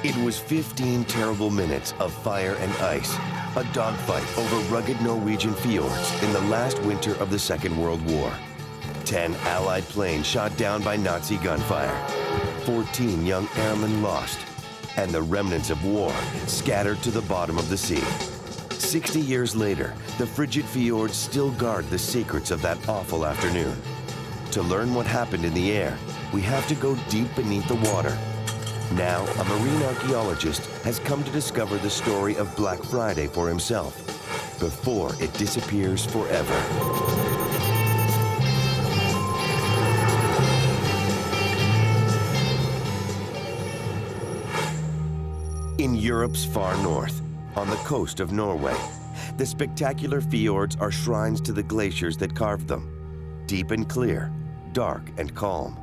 It was 15 terrible minutes of fire and ice, a dogfight over rugged Norwegian fjords in the last winter of the Second World War. 10 Allied planes shot down by Nazi gunfire, 14 young airmen lost, and the remnants of war scattered to the bottom of the sea. 60 years later, the frigid fjords still guard the secrets of that awful afternoon. To learn what happened in the air, we have to go deep beneath the water. Now, a marine archaeologist has come to discover the story of Black Friday for himself, before it disappears forever. In Europe's far north, on the coast of Norway, the spectacular fjords are shrines to the glaciers that carved them, deep and clear, dark and calm.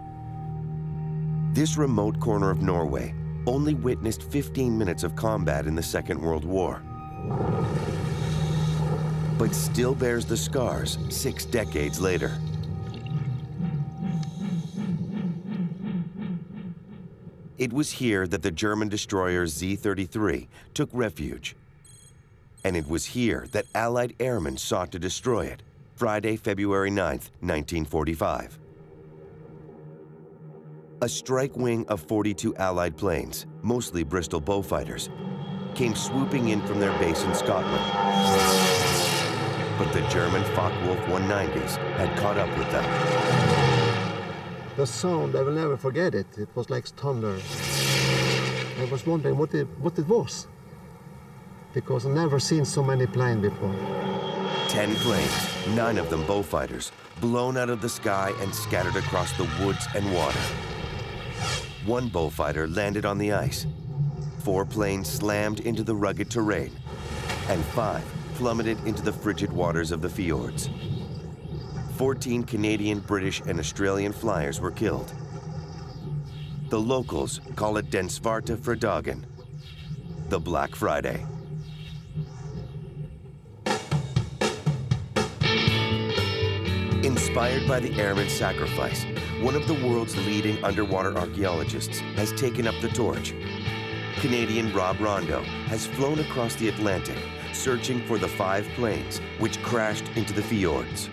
This remote corner of Norway only witnessed 15 minutes of combat in the Second World War, but still bears the scars 6 decades later. It was here that the German destroyer Z-33 took refuge, and it was here that Allied airmen sought to destroy it, Friday, February 9th, 1945. A strike wing of 42 Allied planes, mostly Bristol Beaufighters, came swooping in from their base in Scotland. But the German Focke-Wulf 190s had caught up with them. The sound, I will never forget it. It was like thunder. I was wondering what it was, because I've never seen so many planes before. 10 planes, 9 of them Beaufighters, blown out of the sky and scattered across the woods and water. 1 Beaufighter landed on the ice. 4 planes slammed into the rugged terrain, and 5 plummeted into the frigid waters of the fjords. 14 Canadian, British, and Australian flyers were killed. The locals call it Den Svarte Fredagen, the Black Friday. Inspired by the airmen's sacrifice, one of the world's leading underwater archaeologists has taken up the torch. Canadian Rob Rondo has flown across the Atlantic, searching for the 5 planes which crashed into the fjords.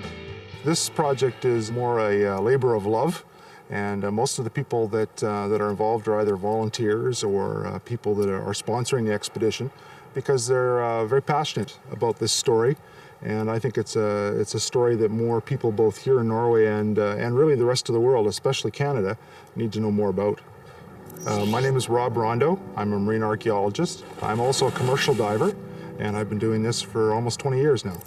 This project is more a labor of love, and most of the people that are involved are either volunteers or people that are sponsoring the expedition, because they're very passionate about this story. And I think it's a story that more people, both here in Norway and really the rest of the world, especially Canada, need to know more about. My name is Rob Rondo. I'm a marine archaeologist. I'm also a commercial diver, and I've been doing this for almost 20 years now.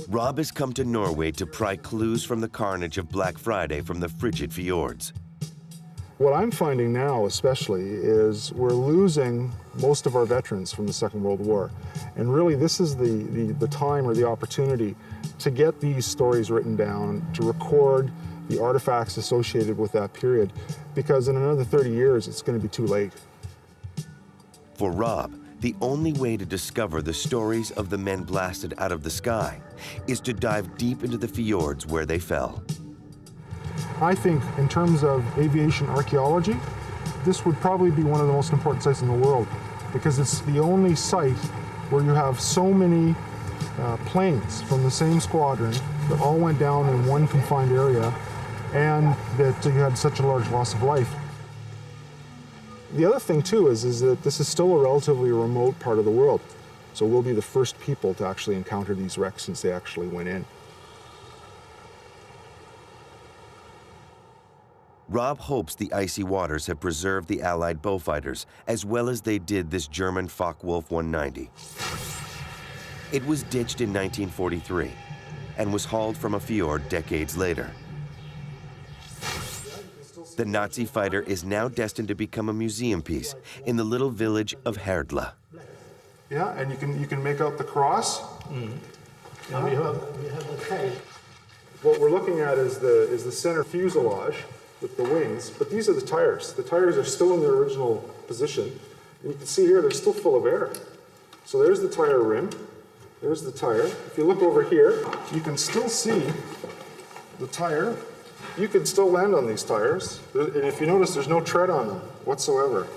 Rob has come to Norway to pry clues from the carnage of Black Friday from the frigid fjords. What I'm finding now especially is we're losing most of our veterans from the Second World War. And really this is the time or the opportunity to get these stories written down, to record the artifacts associated with that period, because in another 30 years it's going to be too late. For Rob, the only way to discover the stories of the men blasted out of the sky is to dive deep into the fjords where they fell. I think in terms of aviation archaeology, this would probably be one of the most important sites in the world, because it's the only site where you have so many planes from the same squadron that all went down in one confined area, and that you had such a large loss of life. The other thing too is that this is still a relatively remote part of the world, so we'll be the first people to actually encounter these wrecks since they actually went in. Rob hopes the icy waters have preserved the Allied Beaufighters as well as they did this German Focke-Wulf 190. It was ditched in 1943 and was hauled from a fjord decades later. The Nazi fighter is now destined to become a museum piece in the little village of Herdla. Yeah, and you can make out the cross. And we have the tail. What we're looking at is the center fuselage with the wings, but these are the tires. The tires are still in their original position. And you can see here, they're still full of air. So there's the tire rim, there's the tire. If you look over here, you can still see the tire. You can still land on these tires. And if you notice, there's no tread on them whatsoever.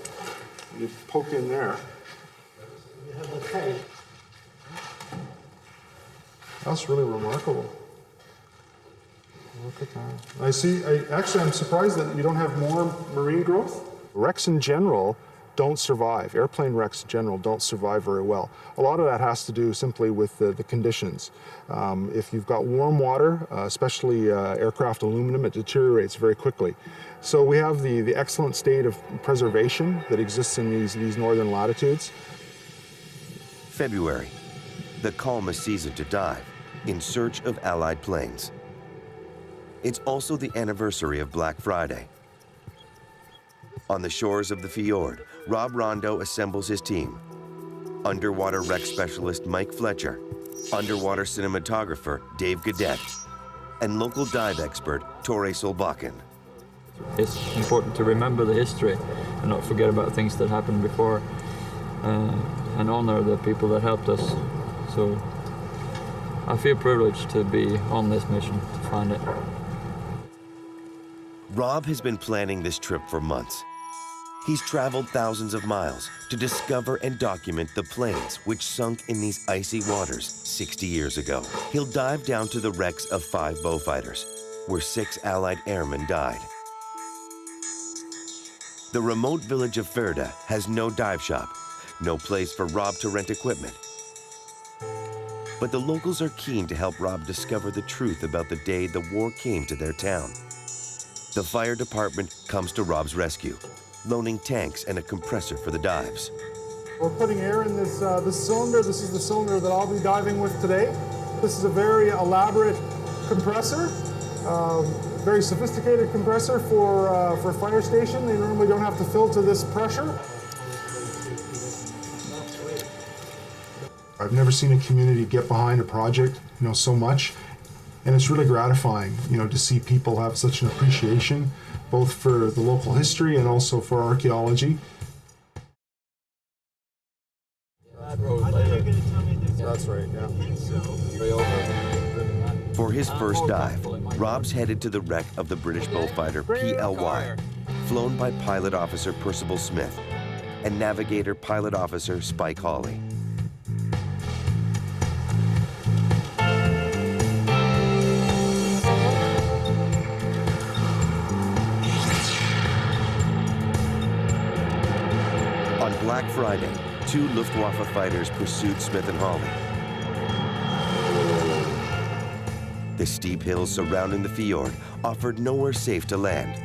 You poke in there. You have the tail. That's really remarkable. Look at that. I see, actually I'm surprised that you don't have more marine growth. Wrecks in general don't survive. Airplane wrecks in general don't survive very well. A lot of that has to do simply with the conditions. If you've got warm water, especially aircraft aluminum, it deteriorates very quickly. So we have the excellent state of preservation that exists in these northern latitudes. February, the calmest season to dive, in search of Allied planes. It's also the anniversary of Black Friday. On the shores of the fjord, Rob Rondo assembles his team. Underwater wreck specialist Mike Fletcher, underwater cinematographer Dave Gadet, and local dive expert Tore Solbakken. It's important to remember the history and not forget about things that happened before, and honor the people that helped us. So I feel privileged to be on this mission to find it. Rob has been planning this trip for months. He's traveled thousands of miles to discover and document the planes which sunk in these icy waters 60 years ago. He'll dive down to the wrecks of 5 Beaufighters, where 6 Allied airmen died. The remote village of Ferda has no dive shop, no place for Rob to rent equipment. But the locals are keen to help Rob discover the truth about the day the war came to their town. The fire department comes to Rob's rescue, loaning tanks and a compressor for the dives. We're putting air in this cylinder. This is the cylinder that I'll be diving with today. This is a very elaborate compressor, very sophisticated compressor for a fire station. They normally don't have to fill to this pressure. I've never seen a community get behind a project, so much. And it's really gratifying, to see people have such an appreciation, both for the local history and also for archaeology. That's right, yeah. For his first dive, Rob's headed to the wreck of the British Beaufighter PLY, flown by Pilot Officer Percival Smith and Navigator Pilot Officer Spike Hawley. On Black Friday, 2 Luftwaffe fighters pursued Smith and Hawley. The steep hills surrounding the fjord offered nowhere safe to land.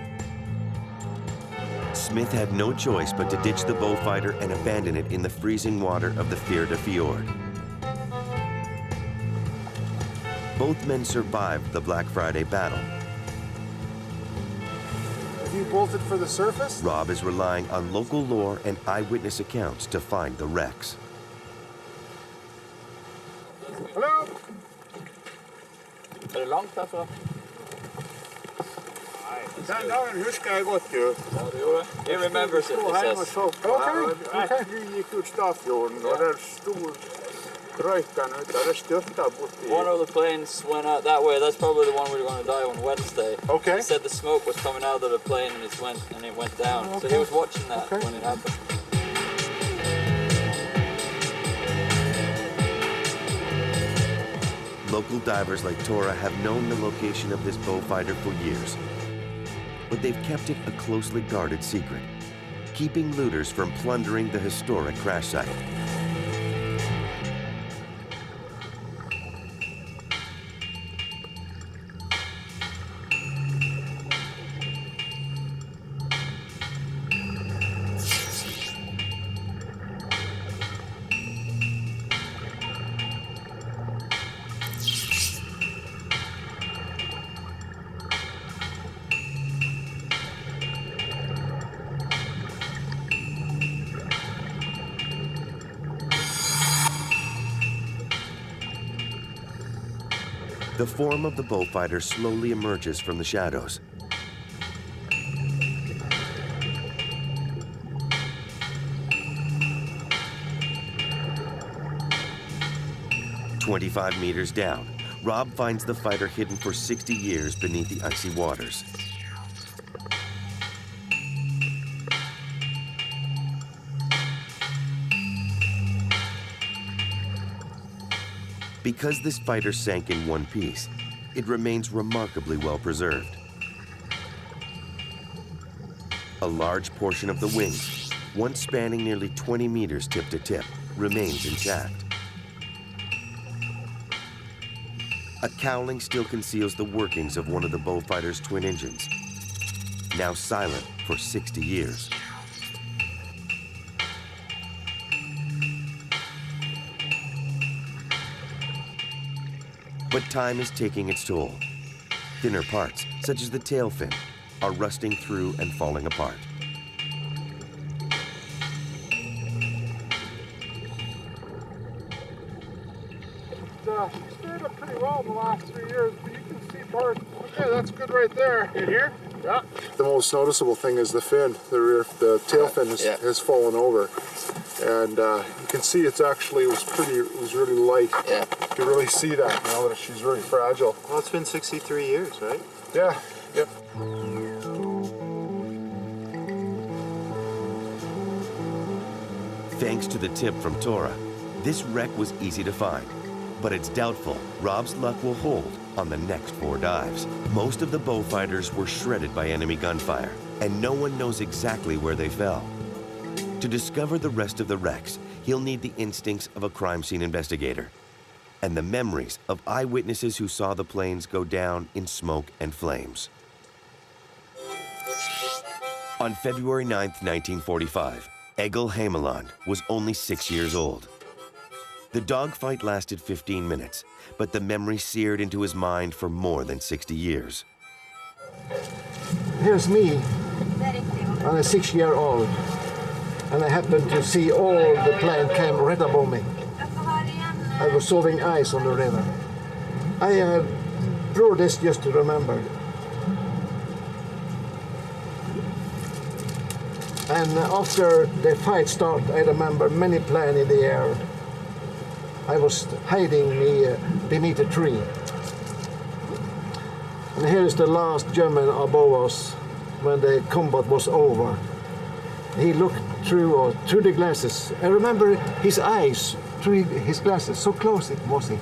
Smith had no choice but to ditch the Beaufighter and abandon it in the freezing water of the Firda Fjord. Both men survived the Black Friday battle. You bolted for the surface? Rob is relying on local lore and eyewitness accounts to find the wrecks. Hello? Är det långt därför? Den dagen husker jeg godt, jo. Ja, det gjorde det. He remembers it, he says. Okay. Vi gikk ut Stafjorden, og der stod røykene ut, og det styrta borti. One of the planes went out that way. That's probably the one we were going to dive on Wednesday. Okay. He said the smoke was coming out of the plane and it went down. Okay. So he was watching that Okay. when it happened. Local divers like Tora have known the location of this Beaufighter for years, but they've kept it a closely guarded secret, keeping looters from plundering the historic crash site. The form of the Beaufighter slowly emerges from the shadows. "25 meters down, Rob finds the fighter hidden for 60 years beneath the icy waters. Because this fighter sank in one piece, it remains remarkably well preserved. A large portion of the wings, once spanning nearly 20 meters tip to tip, remains intact. A cowling still conceals the workings of one of the Beaufighters' twin engines, now silent for 60 years. But time is taking its toll. Thinner parts, such as the tail fin, are rusting through and falling apart. It's stayed up pretty well in the last 3 years, but you can see parts. Okay, that's good right there. In here? Yeah. The most noticeable thing is the fin. The tail fin has fallen over. And you can see it was really light. Yeah. You can really see that now that she's really fragile. Well, it's been 63 years, right? Yeah, yep. Thanks to the tip from Tora, this wreck was easy to find, but it's doubtful Rob's luck will hold on the next 4 dives. Most of the Beaufighters were shredded by enemy gunfire, and no one knows exactly where they fell. To discover the rest of the wrecks, he'll need the instincts of a crime scene investigator and the memories of eyewitnesses who saw the planes go down in smoke and flames. On February 9th, 1945, Egil Heimeland was only 6 years old. The dogfight lasted 15 minutes, but the memory seared into his mind for more than 60 years. Here's me, I'm a 6-year-old, and I happened to see all the plane came right above me. I was solving ice on the river. I drew this just to remember. And after the fight started, I remember many planes in the air. I was hiding me beneath a tree. And here is the last German above us when the combat was over. He looked through the glasses. I remember his eyes through his glasses, so close it was he.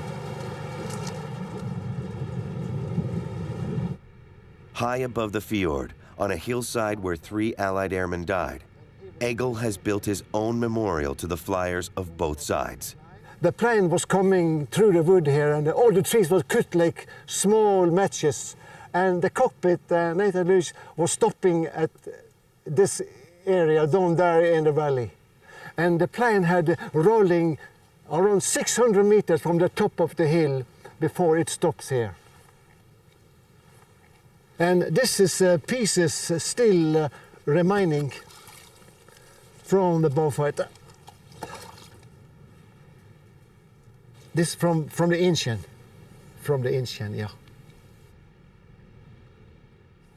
High above the fjord, on a hillside where 3 Allied airmen died, Egil has built his own memorial to the flyers of both sides. The plane was coming through the wood here, and all the trees were cut like small matches. And the cockpit, Nathan Lewis, was stopping at this area down there in the valley. And the plane had rolling around 600 meters from the top of the hill before it stops here. And this is pieces still remaining from the Beaufighter. This from the engine, yeah.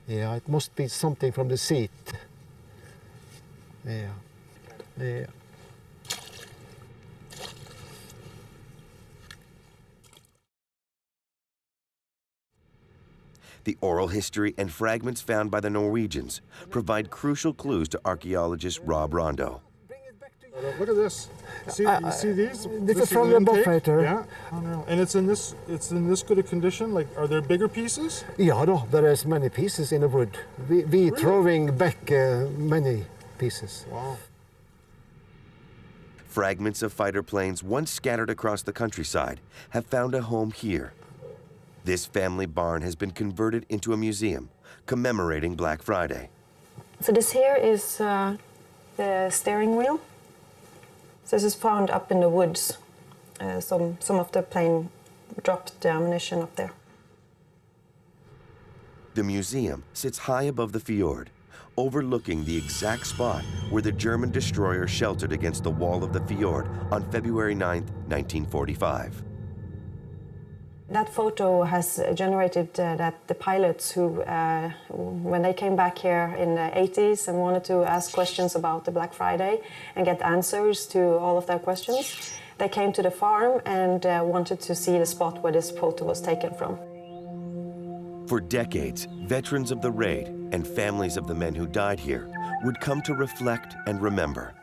Yeah, it must be something from the seat. Yeah, yeah. The oral history and fragments found by the Norwegians provide crucial clues to archaeologist Rob Rondo. Look at this. You see these? This is from the Beaufighter. Yeah. Unreal. And it's in this good a condition. Like, are there bigger pieces? Yeah, no, there is many pieces in the wood. We really? Throwing back many pieces. Wow. Fragments of fighter planes once scattered across the countryside have found a home here. This family barn has been converted into a museum commemorating Black Friday. So this here is the steering wheel. So this is found up in the woods. Some of the plane dropped the ammunition up there. The museum sits high above the fjord, overlooking the exact spot where the German destroyer sheltered against the wall of the fjord on February 9th, 1945. That photo has generated that the pilots who, when they came back here in the 80s and wanted to ask questions about the Black Friday and get answers to all of their questions, they came to the farm and wanted to see the spot where this photo was taken from. For decades, veterans of the raid and families of the men who died here would come to reflect and remember.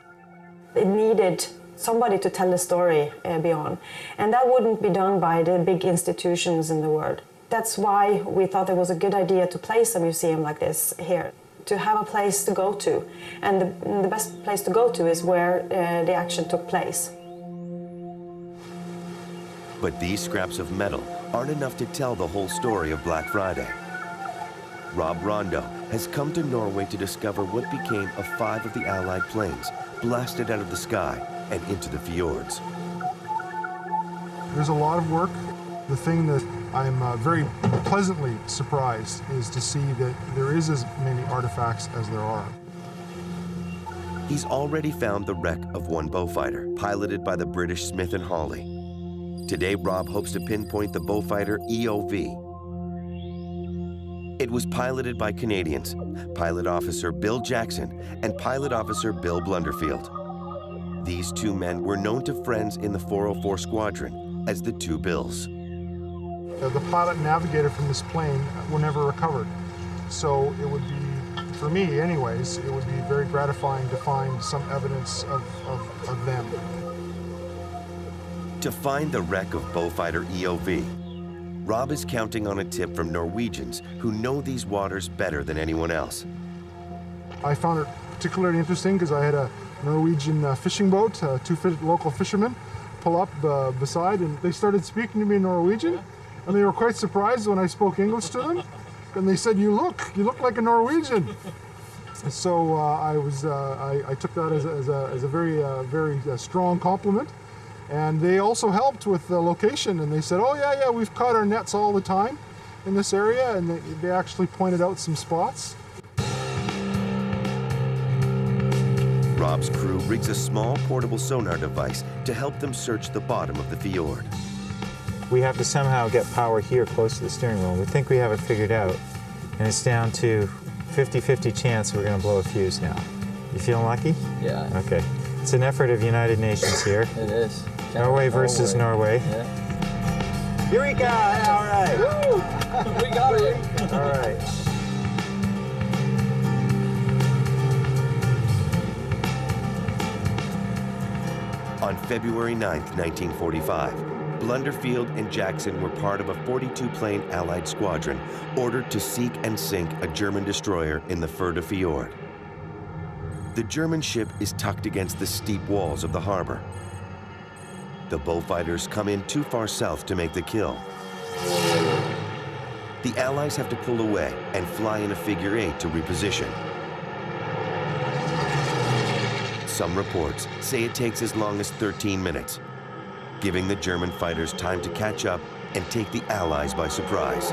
It needed somebody to tell the story beyond. And that wouldn't be done by the big institutions in the world. That's why we thought it was a good idea to place a museum like this here, to have a place to go to. And the best place to go to is where the action took place. But these scraps of metal aren't enough to tell the whole story of Black Friday. Rob Rondo has come to Norway to discover what became of 5 of the Allied planes blasted out of the sky and into the fjords. There's a lot of work. The thing that I'm very pleasantly surprised is to see that there is as many artifacts as there are. He's already found the wreck of one Beaufighter, piloted by the British Smith and Hawley. Today, Rob hopes to pinpoint the Beaufighter EOV. It was piloted by Canadians, Pilot Officer Bill Jackson and Pilot Officer Bill Blunderfield. These 2 men were known to friends in the 404 Squadron as the 2 Bills. The pilot and navigator from this plane were never recovered. So it would be, for me anyways, it would be very gratifying to find some evidence of them. To find the wreck of Beaufighter EOV, Rob is counting on a tip from Norwegians who know these waters better than anyone else. I found it particularly interesting because I had a Norwegian fishing boat, 2 local fishermen, pull up beside, and they started speaking to me in Norwegian, and they were quite surprised when I spoke English to them, and they said, you look like a Norwegian." So I took that as a very strong compliment. And they also helped with the location, and they said, "Oh yeah, we've caught our nets all the time in this area," and they actually pointed out some spots. Rob's crew rigs a small portable sonar device to help them search the bottom of the fjord. We have to somehow get power here close to the steering wheel. We think we have it figured out, and it's down to 50-50 chance we're going to blow a fuse now. You feeling lucky? Yeah. Okay. It's an effort of United Nations here. It is. Norway versus Norway. Yeah. Eureka! All right. Woo! We got it. All right. On February 9th, 1945, Blunderfield and Jackson were part of a 42-plane Allied squadron ordered to seek and sink a German destroyer in the Firda Fjord. The German ship is tucked against the steep walls of the harbor. The Beaufighters come in too far south to make the kill. The Allies have to pull away and fly in a figure 8 to reposition. Some reports say it takes as long as 13 minutes, giving the German fighters time to catch up and take the Allies by surprise.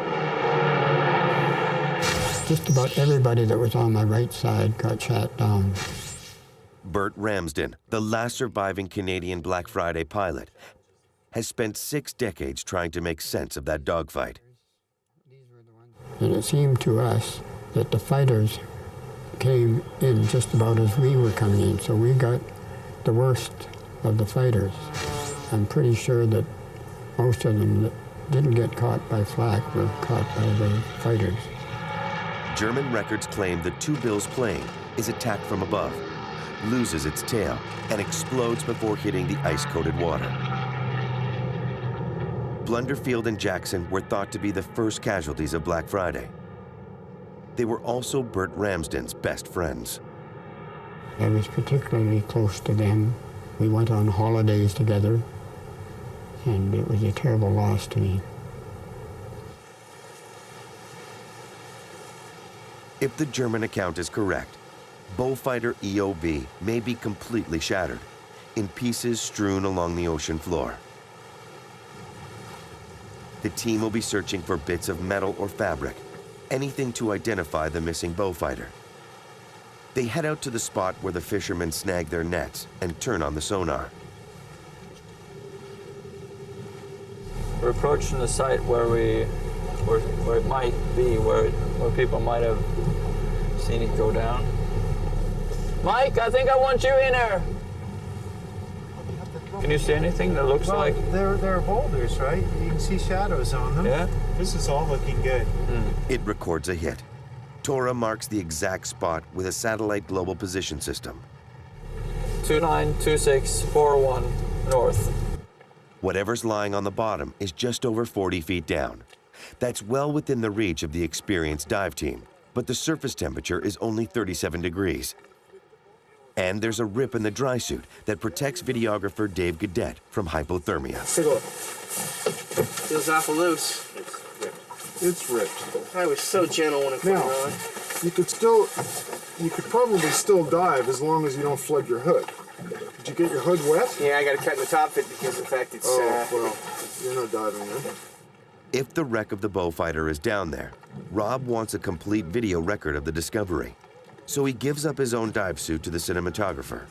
Just about everybody that was on my right side got shot down. Bert Ramsden, the last surviving Canadian Black Friday pilot, has spent 6 decades trying to make sense of that dogfight. And it seemed to us that the fighters came in just about as we were coming in, so we got the worst of the fighters. I'm pretty sure that most of them that didn't get caught by flak were caught by the fighters. German records claim the 2 Bills plane is attacked from above, loses its tail, and explodes before hitting the ice-coated water. Blunderfield and Jackson were thought to be the first casualties of Black Friday. They were also Bert Ramsden's best friends. I was particularly close to them. We went on holidays together, and it was a terrible loss to me. If the German account is correct, Beaufighter EOV may be completely shattered, in pieces strewn along the ocean floor. The team will be searching for bits of metal or fabric, anything to identify the missing Beaufighter. They head out to the spot where the fishermen snag their nets and turn on the sonar. We're approaching the site where it might be, where people might have seen it go down. Mike, I think I want you in here. Can you see anything that looks like? There are boulders, right? You can see shadows on them. Yeah. This is all looking good. It records a hit. Tora marks the exact spot with a satellite global position system. 292641 north. Whatever's lying on the bottom is just over 40 feet down. That's well within the reach of the experienced dive team, but the surface temperature is only 37 degrees. And there's a rip in the dry suit that protects videographer Dave Gaudette from hypothermia. Take a look. Feels awful loose. It's ripped. I was so gentle when it came Now, on. you could probably still dive as long as you don't flood your hood. Did you get your hood wet? Yeah, I got to cut in the top fit because, in fact, it's... Oh, well, you're not diving then. If the wreck of the Beaufighter is down there, Rob wants a complete video record of the discovery. So he gives up his own dive suit to the cinematographer.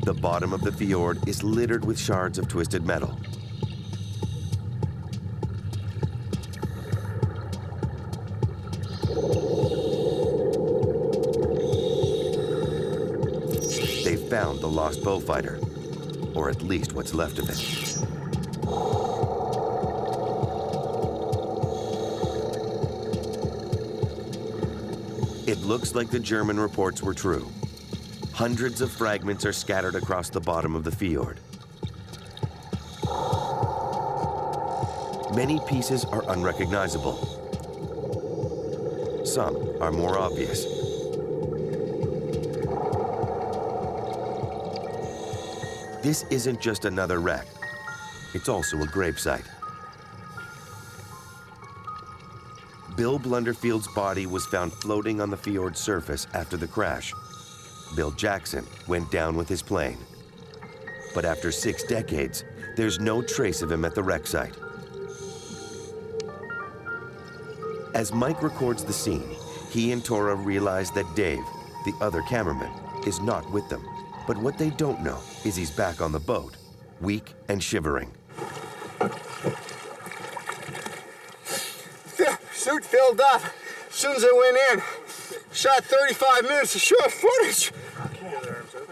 The bottom of the fjord is littered with shards of twisted metal. They've found the lost Beaufighter, or at least what's left of it. It looks like the German reports were true. Hundreds of fragments are scattered across the bottom of the fjord. Many pieces are unrecognizable. Some are more obvious. This isn't just another wreck. It's also a gravesite. Bill Blunderfield's body was found floating on the fjord surface after the crash. Bill Jackson went down with his plane. But after 6 decades, there's no trace of him at the wreck site. As Mike records the scene, he and Tora realize that Dave, the other cameraman, is not with them. But what they don't know is he's back on the boat, weak and shivering. Suit filled up. As soon as I went in, shot 35 minutes of short footage. Okay.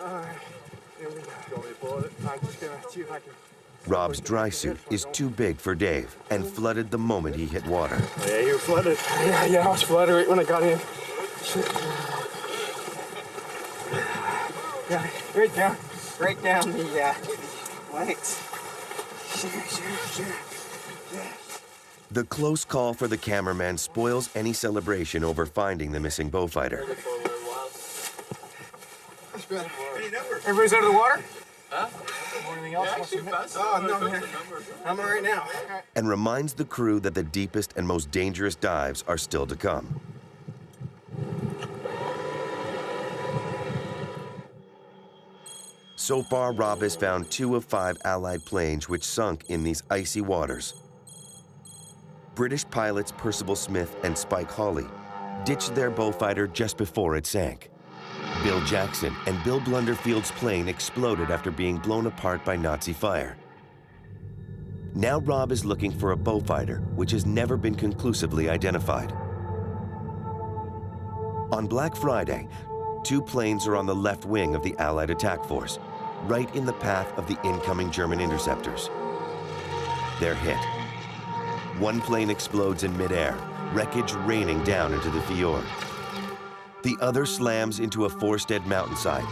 All right. Here we go. You want me to pull it? I'm just going to see if I can... Rob's dry suit is too big for Dave and flooded the moment he hit water. Yeah, you were flooded. Yeah, I was flooded right when I got in. Yeah, right down the legs. Sure. The close call for the cameraman spoils any celebration over finding the missing Beaufighter. Everybody's out of the water? Huh? Anything else? Oh, no, man. I'm all right now. And reminds the crew that the deepest and most dangerous dives are still to come. So far, Rob has found 2 of 5 Allied planes which sunk in these icy waters. British pilots Percival Smith and Spike Hawley ditched their Beaufighter just before it sank. Bill Jackson and Bill Blunderfield's plane exploded after being blown apart by Nazi fire. Now Rob is looking for a Beaufighter which has never been conclusively identified. On Black Friday, 2 planes are on the left wing of the Allied attack force, right in the path of the incoming German interceptors. They're hit. One plane explodes in midair, wreckage raining down into the fjord. The other slams into a forested mountainside,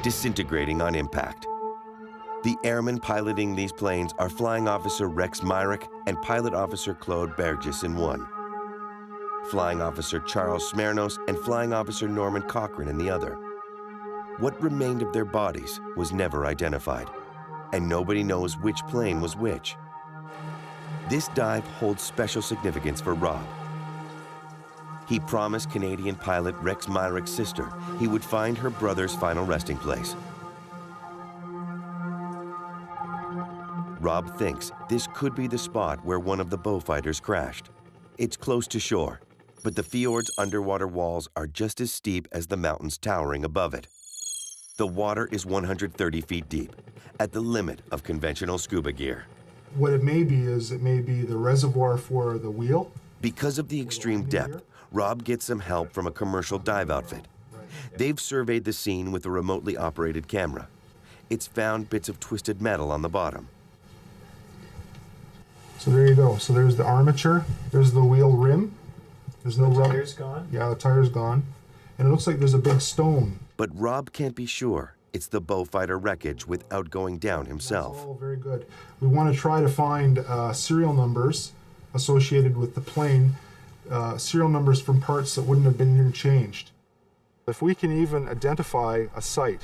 disintegrating on impact. The airmen piloting these planes are Flying Officer Rex Myrick and Pilot Officer Claude Bergis in one, Flying Officer Charles Smernos and Flying Officer Norman Cochran in the other. What remained of their bodies was never identified, and nobody knows which plane was which. This dive holds special significance for Rob. He promised Canadian pilot Rex Myrick's sister he would find her brother's final resting place. Rob thinks this could be the spot where one of the Beaufighters crashed. It's close to shore, but the fjord's underwater walls are just as steep as the mountains towering above it. The water is 130 feet deep, at the limit of conventional scuba gear. What it may be is it may be the reservoir for the wheel. Because of the extreme depth, Rob gets some help from a commercial dive outfit. They've surveyed the scene with a remotely operated camera. It's found bits of twisted metal on the bottom. So there you go. So there's the armature, there's the wheel rim. There's no rubber. The tire's gone? Yeah, the tire's gone. And it looks like there's a big stone. But Rob can't be sure it's the Beaufighter wreckage without going down himself. That's all very good. We want to try to find serial numbers associated with the plane, serial numbers from parts that wouldn't have been interchanged. If we can even identify a site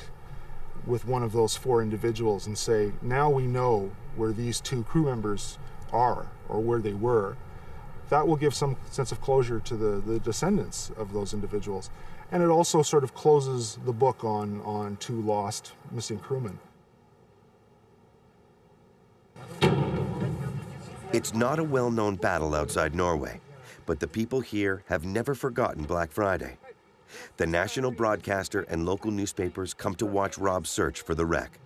with one of those 4 individuals and say, now we know where these 2 crew members are or where they were, that will give some sense of closure to the descendants of those individuals. And it also sort of closes the book on 2 lost missing crewmen. It's not a well-known battle outside Norway, but the people here have never forgotten Black Friday. The national broadcaster and local newspapers come to watch Rob's search for the wreck.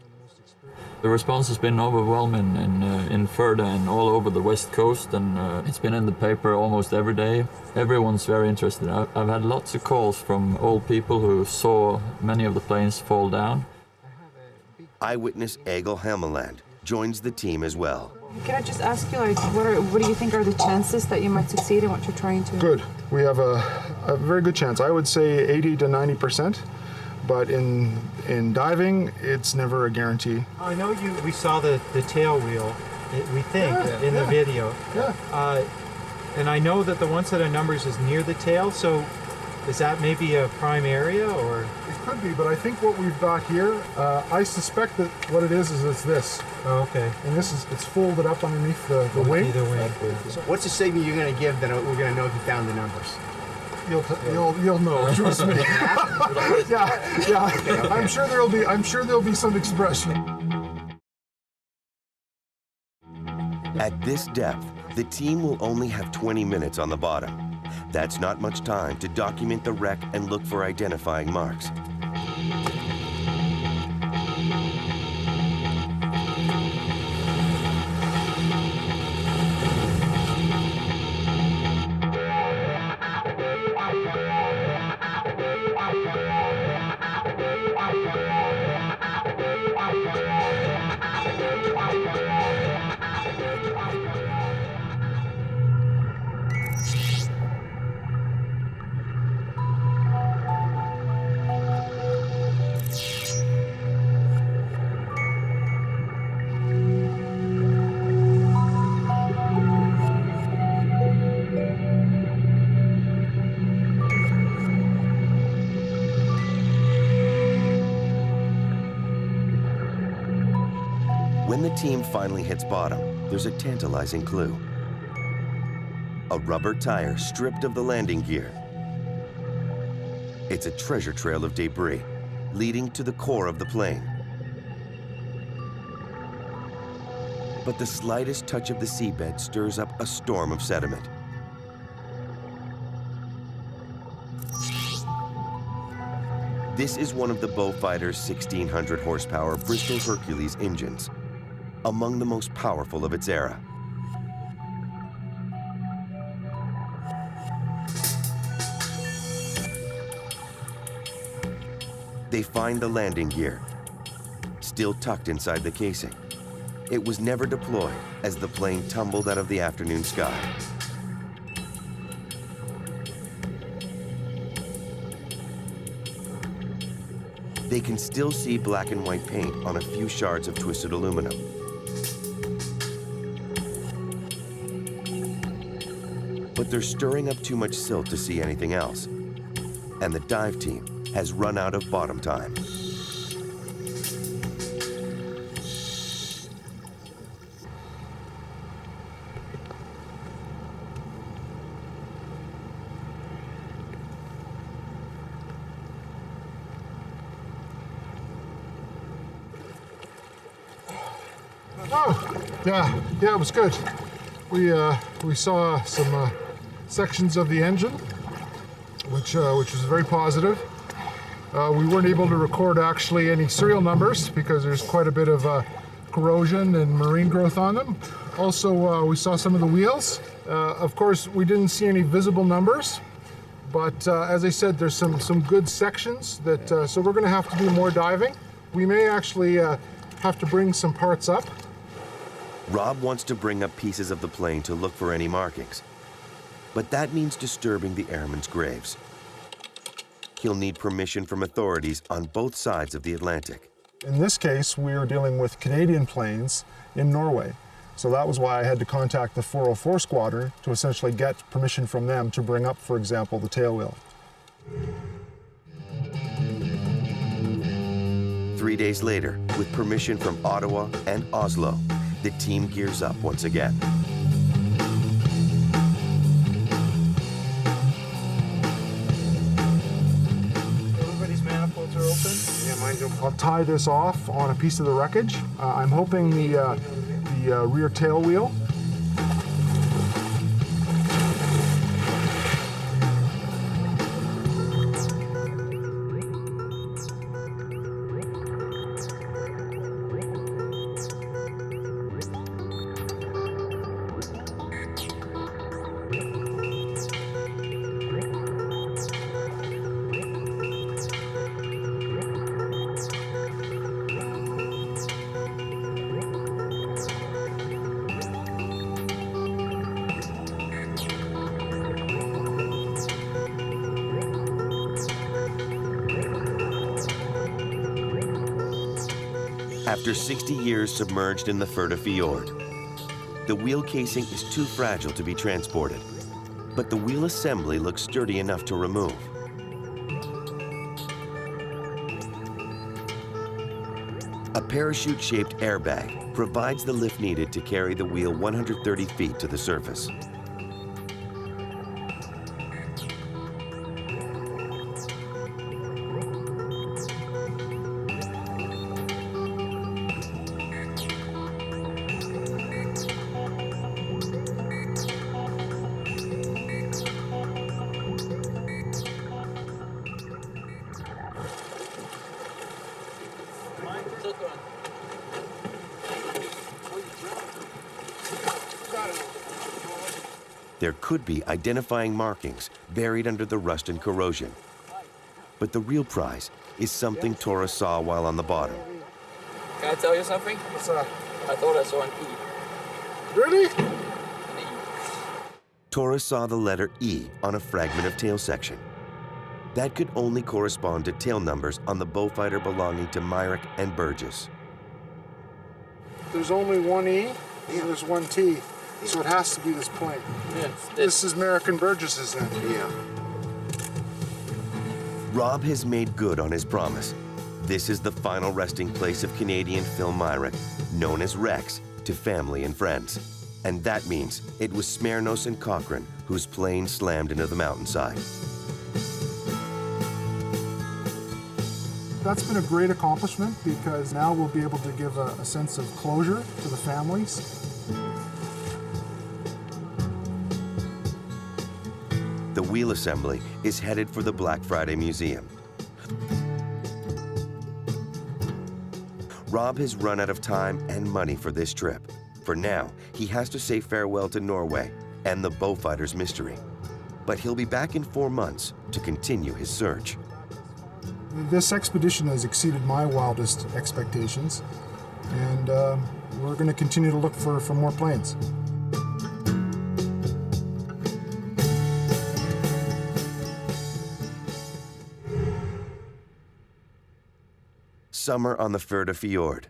The response has been overwhelming in Firda and all over the west coast, and it's been in the paper almost every day. Everyone's very interested. I've had lots of calls from old people who saw many of the planes fall down. Eyewitness Egil Helmeland joins the team as well. Can I just ask you, like, what do you think are the chances that you might succeed in what you're trying to? Good. We have a very good chance. I would say 80 to 90%. But in diving, it's never a guarantee. I know we saw the tail wheel, we think, in the video. Yeah. And I know that the 1 set of numbers is near the tail, so is that maybe a prime area, or? It could be, but I think what we've got here, I suspect that what it is it's this. Oh, okay. And it's folded up underneath the wing. Either wing. What's the signal you're going to give that we're going to know if you found the numbers? You'll know. Trust me. yeah. I'm sure there'll be some expression. At this depth, the team will only have 20 minutes on the bottom. That's not much time to document the wreck and look for identifying marks. When the team finally hits bottom, there's a tantalizing clue. A rubber tire stripped of the landing gear. It's a treasure trail of debris, leading to the core of the plane. But the slightest touch of the seabed stirs up a storm of sediment. This is one of the Beaufighter's 1,600 horsepower Bristol Hercules engines, among the most powerful of its era. They find the landing gear, still tucked inside the casing. It was never deployed as the plane tumbled out of the afternoon sky. They can still see black and white paint on a few shards of twisted aluminum. But they're stirring up too much silt to see anything else. And the dive team has run out of bottom time. Oh, Yeah, it was good. We saw some sections of the engine, which was very positive. We weren't able to record actually any serial numbers because there's quite a bit of corrosion and marine growth on them. Also, we saw some of the wheels. Of course, we didn't see any visible numbers, but as I said, there's some good sections that, so we're going to have to do more diving. We may actually have to bring some parts up. Rob wants to bring up pieces of the plane to look for any markings, but that means disturbing the airmen's graves. He'll need permission from authorities on both sides of the Atlantic. In this case, we are dealing with Canadian planes in Norway. So that was why I had to contact the 404 squadron to essentially get permission from them to bring up, for example, the tail wheel. 3 days later, with permission from Ottawa and Oslo, the team gears up once again. Everybody's manifolds are open. Yeah, mine's open. I'll tie this off on a piece of the wreckage. I'm hoping the rear tail wheel. After 60 years submerged in the Firda Fjord, the wheel casing is too fragile to be transported, but the wheel assembly looks sturdy enough to remove. A parachute-shaped airbag provides the lift needed to carry the wheel 130 feet to the surface. There could be identifying markings buried under the rust and corrosion. But the real prize is something Tora saw while on the bottom. Can I tell you something? What's that? I thought I saw an E. Really? An E. Tora saw the letter E on a fragment of tail section. That could only correspond to tail numbers on the Beaufighter belonging to Myrick and Burgess. There's only one E and there's one T, so it has to be this plane. Yeah, This is Myrick and Burgess's then. Yeah. Rob has made good on his promise. This is the final resting place of Canadian Phil Myrick, known as Rex, to family and friends. And that means it was Smirnos and Cochrane whose plane slammed into the mountainside. That's been a great accomplishment because now we'll be able to give a sense of closure to the families. The wheel assembly is headed for the Black Friday Museum. Rob has run out of time and money for this trip. For now, he has to say farewell to Norway and the Beaufighters mystery. But he'll be back in 4 months to continue his search. This expedition has exceeded my wildest expectations, and we're going to continue to look for more planes. Summer on the Firda Fjord.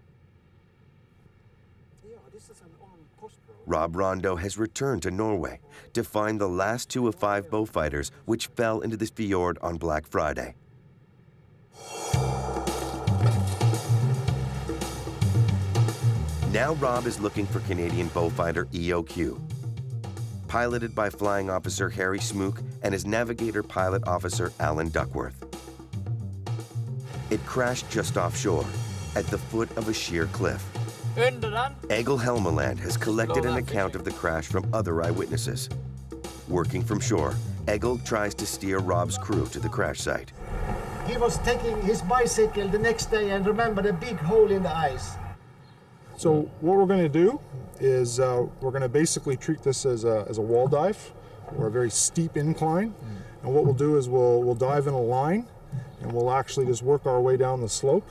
Rob Rondo has returned to Norway to find the last 2 of 5 Beaufighters which fell into this fjord on Black Friday. Now Rob is looking for Canadian Beaufighter EOQ. Piloted by Flying Officer Harry Smook and his Navigator Pilot Officer Alan Duckworth. It crashed just offshore, at the foot of a sheer cliff. Egil Helmeland has collected an account of the crash from other eyewitnesses. Working from shore, Egil tries to steer Rob's crew to the crash site. He was taking his bicycle the next day and remembered a big hole in the ice. So what we're going to do is we're going to basically treat this as a wall dive or a very steep incline. And what we'll do is we'll dive in a line and we'll actually just work our way down the slope.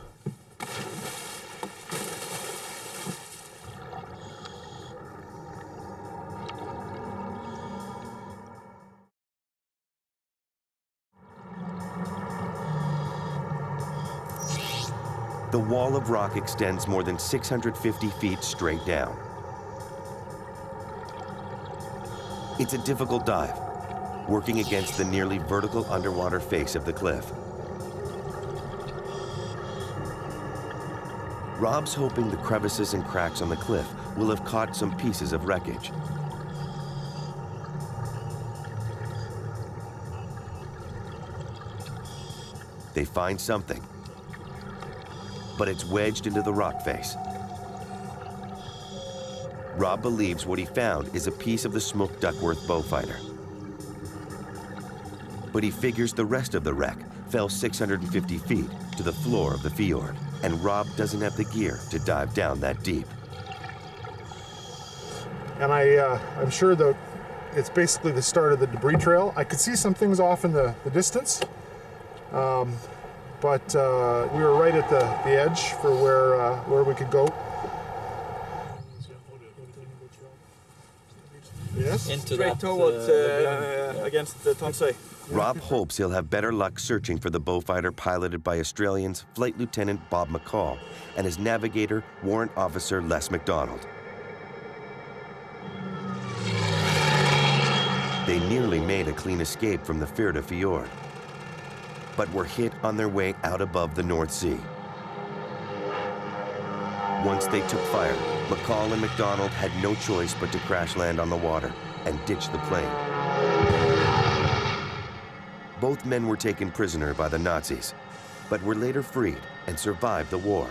The wall of rock extends more than 650 feet straight down. It's a difficult dive, working against the nearly vertical underwater face of the cliff. Rob's hoping the crevices and cracks on the cliff will have caught some pieces of wreckage. They find something, but it's wedged into the rock face. Rob believes what he found is a piece of the smoked Duckworth Beaufighter. But he figures the rest of the wreck fell 650 feet to the floor of the fjord, and Rob doesn't have the gear to dive down that deep. And I'm sure that it's basically the start of the debris trail. I could see some things off in the distance, but we were right at the edge for where we could go. Yes? Into Straight that, towards against the Tonsei. Rob hopes he'll have better luck searching for the Beaufighter piloted by Australians Flight Lieutenant Bob McCall and his navigator, Warrant Officer Les MacDonald. They nearly made a clean escape from the Firda Fjord, but were hit on their way out above the North Sea. Once they took fire, McCall and MacDonald had no choice but to crash land on the water and ditch the plane. Both men were taken prisoner by the Nazis, but were later freed and survived the war.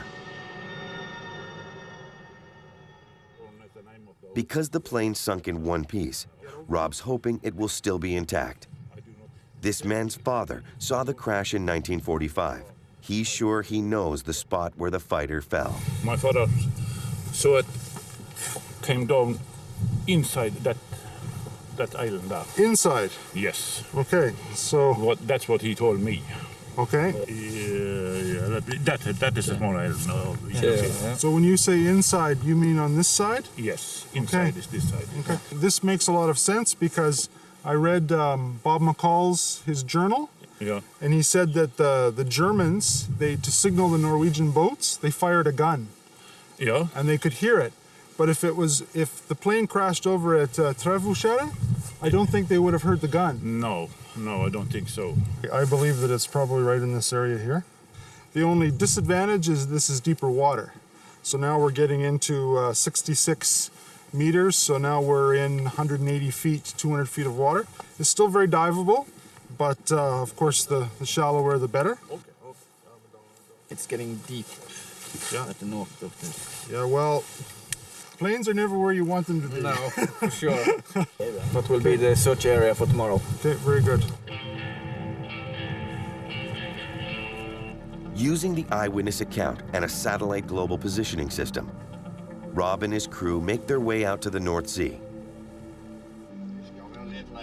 Because the plane sunk in one piece, Rob's hoping it will still be intact. This man's father saw the crash in 1945. He's sure he knows the spot where the fighter fell. My father saw it came down inside that island there. Inside? Yes. Okay, so... That's what he told me. Okay. That is a small island. No, So when you say inside, you mean on this side? Yes, inside is this side. Okay. This makes a lot of sense because I read Bob McCall's, his journal. Yeah. And he said that the Germans, to signal the Norwegian boats, they fired a gun. Yeah. And they could hear it. But if the plane crashed over at Trevusjere, I don't think they would have heard the gun. No, I don't think so. I believe that it's probably right in this area here. The only disadvantage is this is deeper water. So now we're getting into 66 meters. So now we're in 180 feet, 200 feet of water. It's still very diveable, but of course the shallower the better. It's getting deep at the north of this. Yeah, well, planes are never where you want them to be. No, for sure. That will be the search area for tomorrow. Okay, very good. Using the eyewitness account and a satellite global positioning system, Rob and his crew make their way out to the North Sea.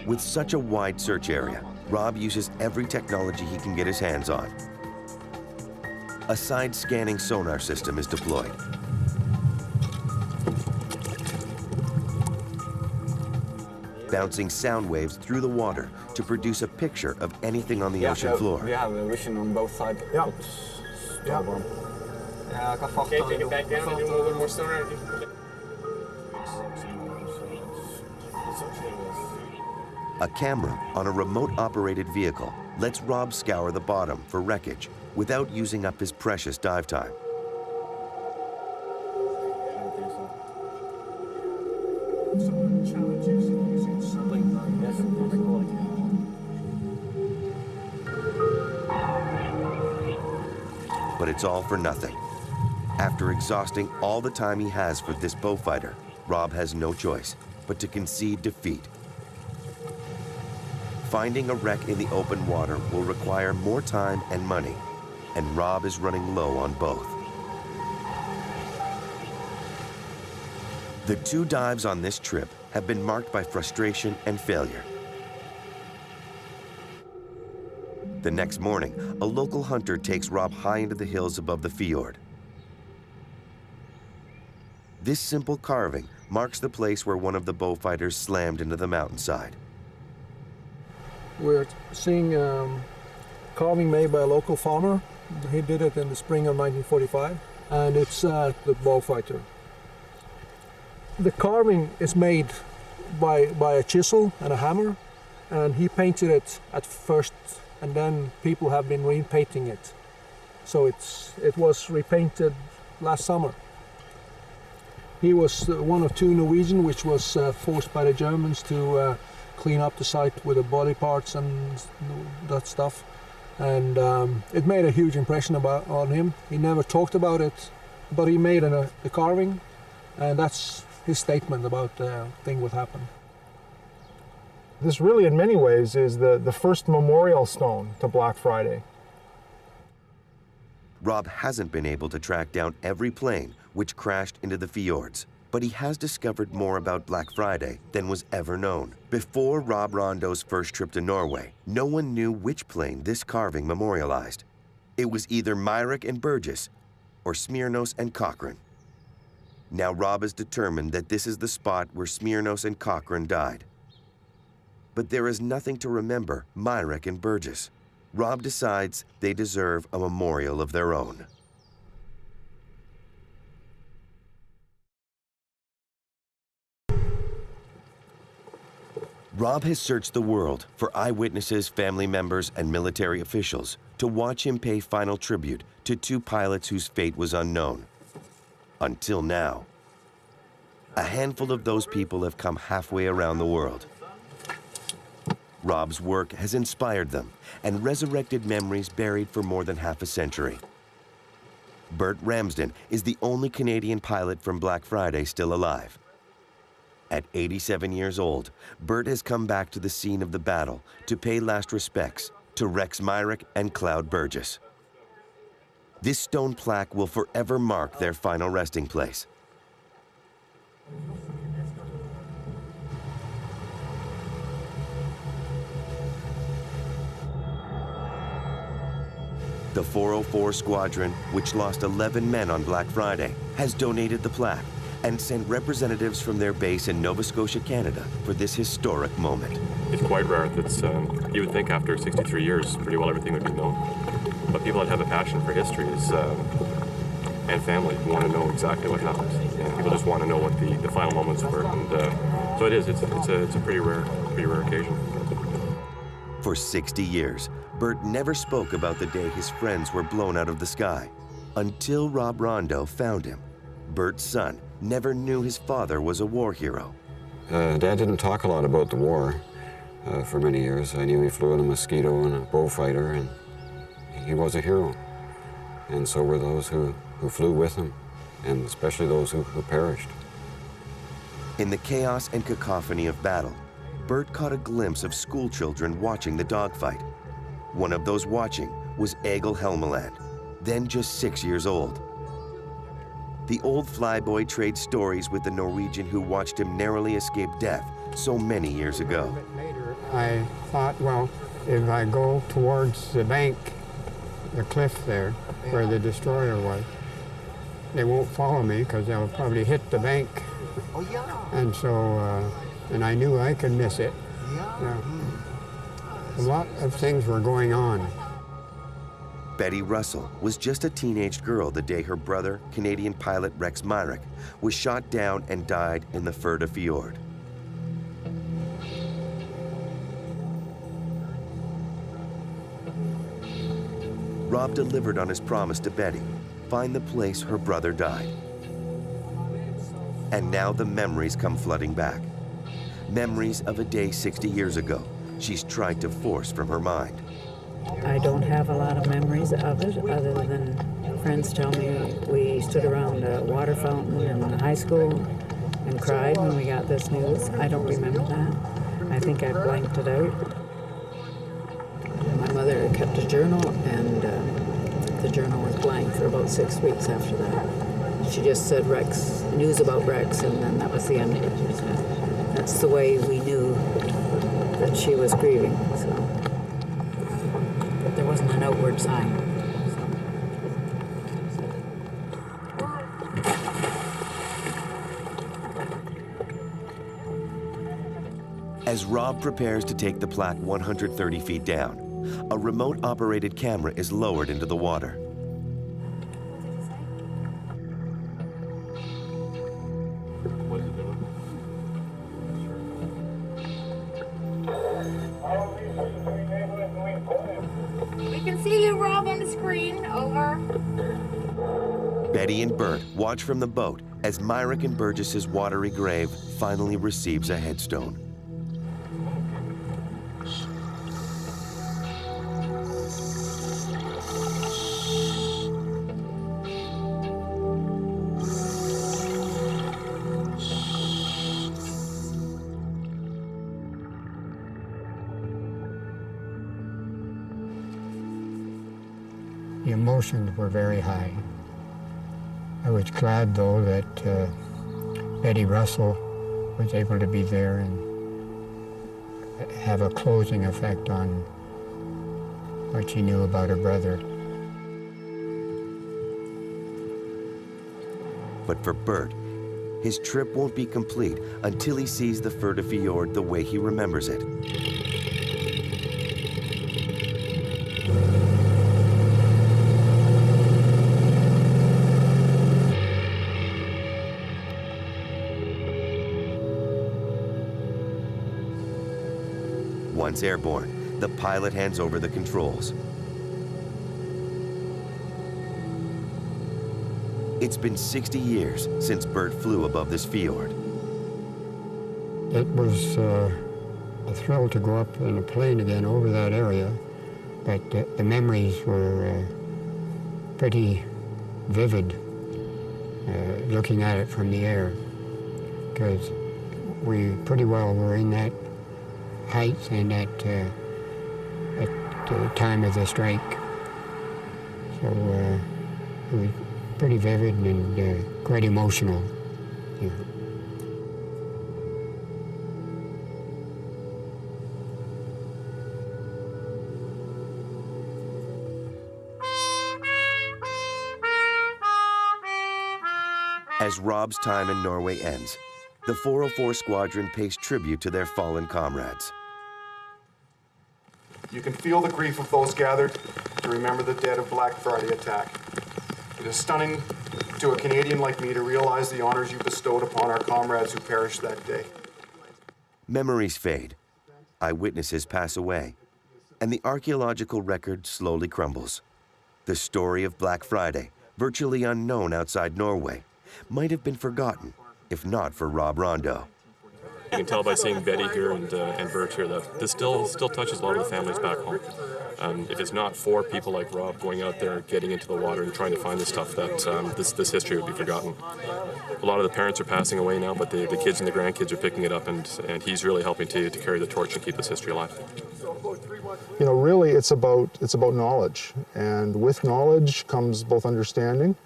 With such a wide search area, Rob uses every technology he can get his hands on. A side-scanning sonar system is deployed. Bouncing sound waves through the water to produce a picture of anything on the ocean floor. We have a vision on both sides. Yeah. A camera on a remote-operated vehicle lets Rob scour the bottom for wreckage without using up his precious dive time. But it's all for nothing. After exhausting all the time he has for this Beaufighter, Rob has no choice but to concede defeat. Finding a wreck in the open water will require more time and money, and Rob is running low on both. The 2 dives on this trip have been marked by frustration and failure. The next morning, a local hunter takes Rob high into the hills above the fjord. This simple carving marks the place where one of the Beaufighters slammed into the mountainside. We're seeing carving made by a local farmer. He did it in the spring of 1945, and it's the Beaufighter. The carving is made by a chisel and a hammer, and he painted it at first, and then people have been repainting it. So it was repainted last summer. He was one of 2 Norwegians which was forced by the Germans to clean up the site with the body parts and that stuff. And it made a huge impression on him. He never talked about it, but he made the carving, and that's his statement about the thing what happened. This really, in many ways, is the first memorial stone to Black Friday. Rob hasn't been able to track down every plane which crashed into the fjords, but he has discovered more about Black Friday than was ever known. Before Rob Rondo's first trip to Norway, no one knew which plane this carving memorialized. It was either Myrick and Burgess or Smirnos and Cochrane. Now Rob is determined that this is the spot where Smirnos and Cochrane died. But there is nothing to remember Myrick and Burgess. Rob decides they deserve a memorial of their own. Rob has searched the world for eyewitnesses, family members, and military officials to watch him pay final tribute to 2 pilots whose fate was unknown. Until now. A handful of those people have come halfway around the world. Rob's work has inspired them and resurrected memories buried for more than half a century. Bert Ramsden is the only Canadian pilot from Black Friday still alive. At 87 years old, Bert has come back to the scene of the battle to pay last respects to Rex Myrick and Cloud Burgess. This stone plaque will forever mark their final resting place. The 404 Squadron, which lost 11 men on Black Friday, has donated the plaque and sent representatives from their base in Nova Scotia, Canada, for this historic moment. It's quite rare. That's you would think after 63 years, pretty well everything would be known. But people that have a passion for history and family want to know exactly what happened. And people just want to know what the final moments were. And so it is. It's a pretty rare occasion. For 60 years, Bert never spoke about the day his friends were blown out of the sky, until Rob Rondo found him. Bert's son never knew his father was a war hero. Dad didn't talk a lot about the war for many years. I knew he flew in a Mosquito and a Beaufighter, and he was a hero. And so were those who flew with him, and especially those who perished. In the chaos and cacophony of battle, Bert caught a glimpse of school children watching the dogfight. One of those watching was Egil Helmeland, then just 6 years old. The old flyboy trades stories with the Norwegian who watched him narrowly escape death so many years ago. I thought, well, if I go towards the bank, the cliff there, where the destroyer was, they won't follow me because they'll probably hit the bank. And so, and I knew I could miss it. Yeah. A lot of things were going on. Betty Russell was just a teenage girl the day her brother, Canadian pilot Rex Myrick, was shot down and died in the Firda Fjord. Rob delivered on his promise to Betty, find the place her brother died. And now the memories come flooding back. Memories of a day 60 years ago she's tried to force from her mind. I don't have a lot of memories of it other than Friends tell me we stood around a water fountain in high school and cried when we got this news. I don't remember that. I think I blanked it out. My mother kept a journal, and the journal was blank for about 6 weeks after that. She just said Rex, news about Rex, and then that was the end of it. That's the way we knew that she was grieving. So. But there wasn't an outward sign. As Rob prepares to take the plaque 130 feet down, a remote-operated camera is lowered into the water. We can see you, Rob, on the screen. Over. Betty and Bert watch from the boat as Myrick and Burgess's watery grave finally receives a headstone. The emotions were very high. I was glad, though, that Betty Russell was able to be there and have a closing effect on what she knew about her brother. But for Bert, his trip won't be complete until he sees the Firda Fjord the way he remembers it. Once airborne, the pilot hands over the controls. It's been 60 years since Bert flew above this fjord. It was a thrill to go up in a plane again over that area, but the memories were pretty vivid looking at it from the air, because we pretty well were in that height and at the time of the strike. So it was pretty vivid and quite emotional. Yeah. As Rob's time in Norway ends, the 404 Squadron pays tribute to their fallen comrades. You can feel the grief of those gathered to remember the dead of Black Friday attack. It is stunning to a Canadian like me to realize the honors you bestowed upon our comrades who perished that day. Memories fade, eyewitnesses pass away, and the archaeological record slowly crumbles. The story of Black Friday, virtually unknown outside Norway, might have been forgotten if not for Rob Rondo. You can tell by seeing Betty here and Bert here that this still touches a lot of the families back home. If it's not for people like Rob going out there, getting into the water and trying to find this stuff, that this history would be forgotten. A lot of the parents are passing away now, but the kids and the grandkids are picking it up, and he's really helping to carry the torch and keep this history alive. You know, really, it's about knowledge, and with knowledge comes both understanding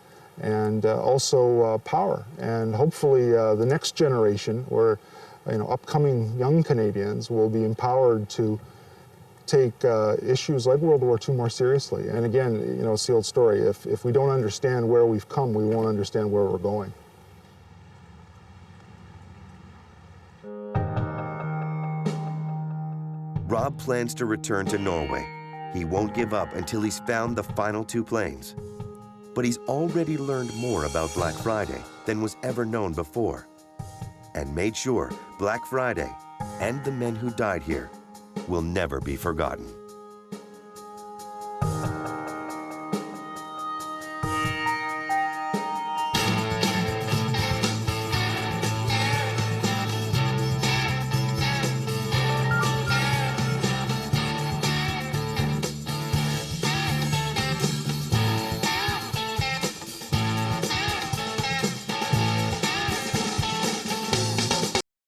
and also power, and hopefully the next generation, or upcoming young Canadians, will be empowered to take issues like World War II more seriously. And again, it's the old story: if we don't understand where we've come, we won't understand where we're going. Rob plans to return to Norway. He won't give up until he's found the final 2 planes. But he's already learned more about Black Friday than was ever known before, and made sure Black Friday and the men who died here will never be forgotten.